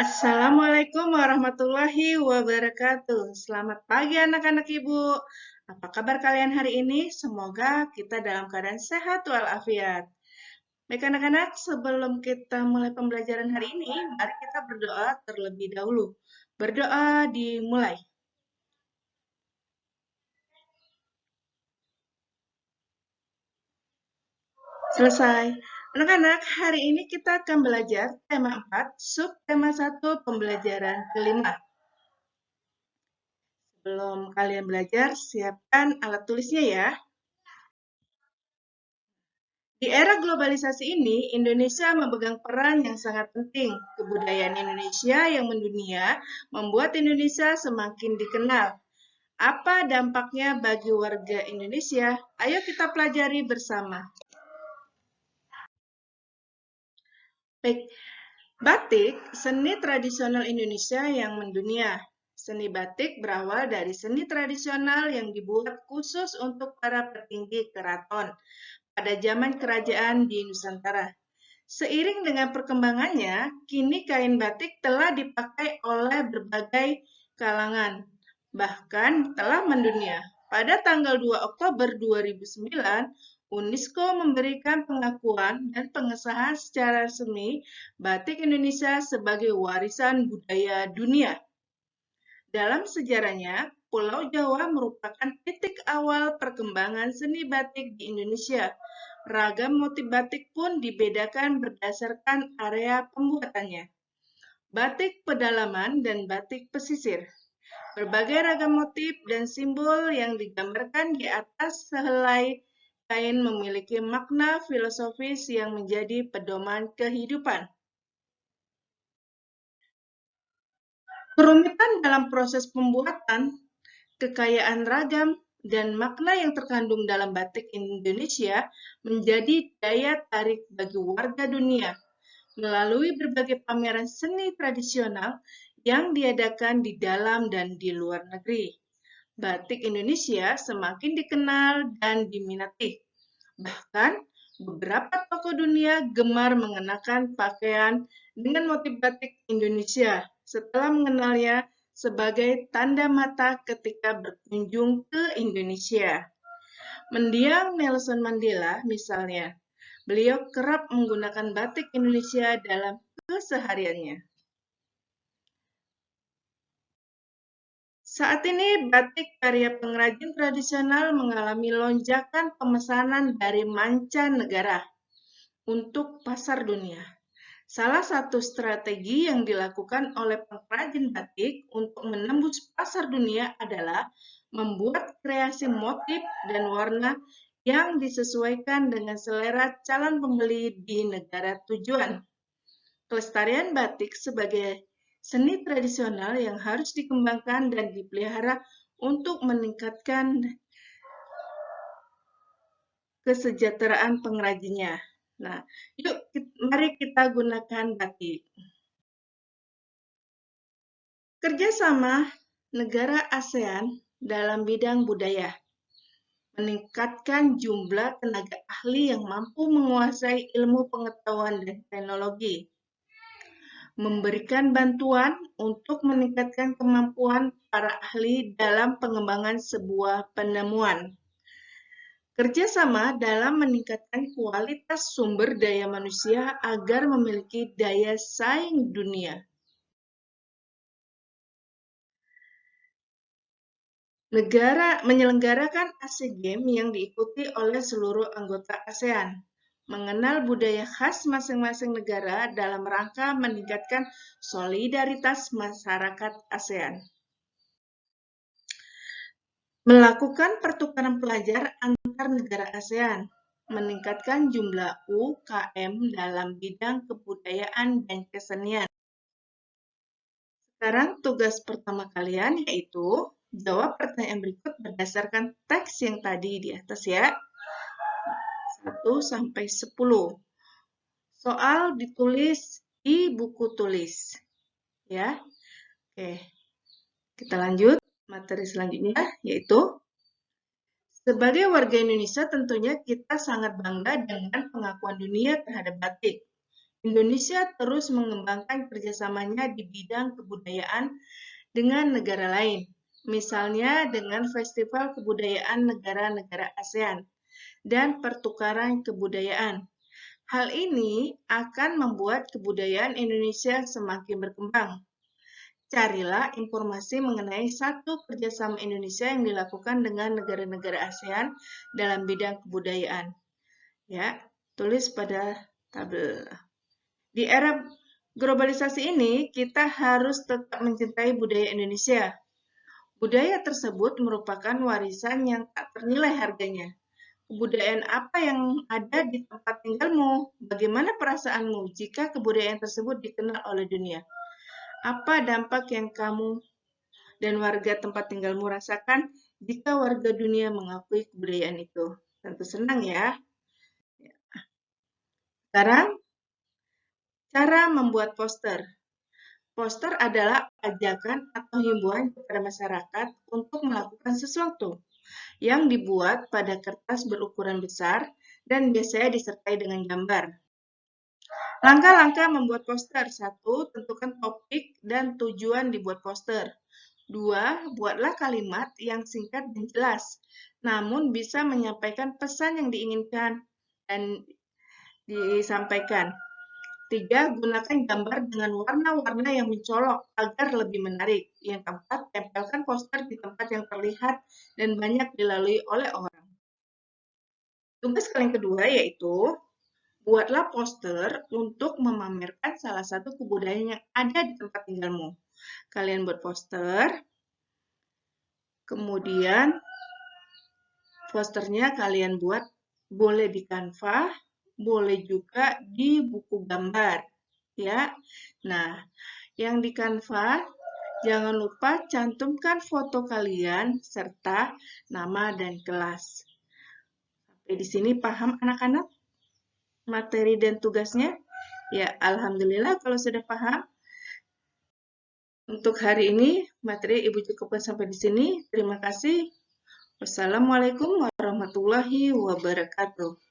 Assalamualaikum warahmatullahi wabarakatuh. Selamat pagi anak-anak ibu. Apa kabar kalian hari ini? Semoga kita dalam keadaan sehat walafiat. Baik anak-anak, sebelum kita mulai pembelajaran hari ini, mari kita berdoa terlebih dahulu. Berdoa dimulai. Selesai. Anak-anak, hari ini kita akan belajar tema 4, subtema 1, pembelajaran kelima. Sebelum kalian belajar, siapkan alat tulisnya ya. Di era globalisasi ini, Indonesia memegang peran yang sangat penting. Kebudayaan Indonesia yang mendunia membuat Indonesia semakin dikenal. Apa dampaknya bagi warga Indonesia? Ayo kita pelajari bersama. Baik, batik, seni tradisional Indonesia yang mendunia. Seni batik berawal dari seni tradisional yang dibuat khusus untuk para petinggi keraton pada zaman kerajaan di Nusantara. Seiring dengan perkembangannya, kini kain batik telah dipakai oleh berbagai kalangan, bahkan telah mendunia. Pada tanggal 2 Oktober 2009, UNESCO memberikan pengakuan dan pengesahan secara resmi batik Indonesia sebagai warisan budaya dunia. Dalam sejarahnya, Pulau Jawa merupakan titik awal perkembangan seni batik di Indonesia. Ragam motif batik pun dibedakan berdasarkan area pembuatannya. Batik pedalaman dan batik pesisir. Berbagai ragam motif dan simbol yang digambarkan di atas sehelai kain memiliki makna filosofis yang menjadi pedoman kehidupan. Kerumitan dalam proses pembuatan, kekayaan ragam, dan makna yang terkandung dalam batik Indonesia menjadi daya tarik bagi warga dunia melalui berbagai pameran seni tradisional yang diadakan di dalam dan di luar negeri. Batik Indonesia semakin dikenal dan diminati. Bahkan, beberapa tokoh dunia gemar mengenakan pakaian dengan motif batik Indonesia setelah mengenalnya sebagai tanda mata ketika berkunjung ke Indonesia. Mendiang Nelson Mandela misalnya, beliau kerap menggunakan batik Indonesia dalam kesehariannya. Saat ini, batik karya pengrajin tradisional mengalami lonjakan pemesanan dari mancanegara untuk pasar dunia. Salah satu strategi yang dilakukan oleh pengrajin batik untuk menembus pasar dunia adalah membuat kreasi motif dan warna yang disesuaikan dengan selera calon pembeli di negara tujuan. Kelestarian batik sebagai seni tradisional yang harus dikembangkan dan dipelihara untuk meningkatkan kesejahteraan pengrajinnya. Nah, yuk mari kita gunakan batik. Kerjasama negara ASEAN dalam bidang budaya meningkatkan jumlah tenaga ahli yang mampu menguasai ilmu pengetahuan dan teknologi, memberikan bantuan untuk meningkatkan kemampuan para ahli dalam pengembangan sebuah penemuan. Kerjasama dalam meningkatkan kualitas sumber daya manusia agar memiliki daya saing dunia. Negara menyelenggarakan ASEAN Games yang diikuti oleh seluruh anggota ASEAN, mengenal budaya khas masing-masing negara dalam rangka meningkatkan solidaritas masyarakat ASEAN. Melakukan pertukaran pelajar antar negara ASEAN, meningkatkan jumlah UKM dalam bidang kebudayaan dan kesenian. Sekarang tugas pertama kalian yaitu jawab pertanyaan berikut berdasarkan teks yang tadi di atas ya. 1 sampai 10. Soal ditulis di buku tulis. Ya. Oke. Kita lanjut materi selanjutnya yaitu sebagai warga Indonesia tentunya kita sangat bangga dengan pengakuan dunia terhadap batik. Indonesia terus mengembangkan kerjasamanya di bidang kebudayaan dengan negara lain, misalnya dengan Festival Kebudayaan Negara-Negara ASEAN dan pertukaran kebudayaan. Hal ini akan membuat kebudayaan Indonesia semakin berkembang. Carilah informasi mengenai satu kerjasama Indonesia yang dilakukan dengan negara-negara ASEAN dalam bidang kebudayaan. Ya, tulis pada tabel. Di era globalisasi ini, kita harus tetap mencintai budaya Indonesia. Budaya tersebut merupakan warisan yang tak ternilai harganya. Kebudayaan apa yang ada di tempat tinggalmu? Bagaimana perasaanmu jika kebudayaan tersebut dikenal oleh dunia? Apa dampak yang kamu dan warga tempat tinggalmu rasakan jika warga dunia mengakui kebudayaan itu? Tentu senang ya. Sekarang, cara membuat poster. Poster adalah ajakan atau himbauan kepada masyarakat untuk melakukan sesuatu yang dibuat pada kertas berukuran besar dan biasanya disertai dengan gambar. Langkah-langkah membuat poster. 1. Tentukan topik dan tujuan dibuat poster. 2. Buatlah kalimat yang singkat dan jelas, namun bisa menyampaikan pesan yang diinginkan dan disampaikan. 3. Gunakan gambar dengan warna-warna yang mencolok agar lebih menarik. Yang keempat, tempelkan poster di tempat yang terlihat dan banyak dilalui oleh orang. Tugas kalian kedua yaitu buatlah poster untuk memamerkan salah satu kebudayaan yang ada di tempat tinggalmu. Kalian buat poster, kemudian posternya kalian buat boleh di Canva, boleh juga di buku gambar, ya. Nah, yang di Canva jangan lupa cantumkan foto kalian serta nama dan kelas. Sampai di sini paham anak-anak? Materi dan tugasnya? Ya, alhamdulillah kalau sudah paham. Untuk hari ini, materi Ibu cukupkan sampai di sini. Terima kasih. Wassalamualaikum warahmatullahi wabarakatuh.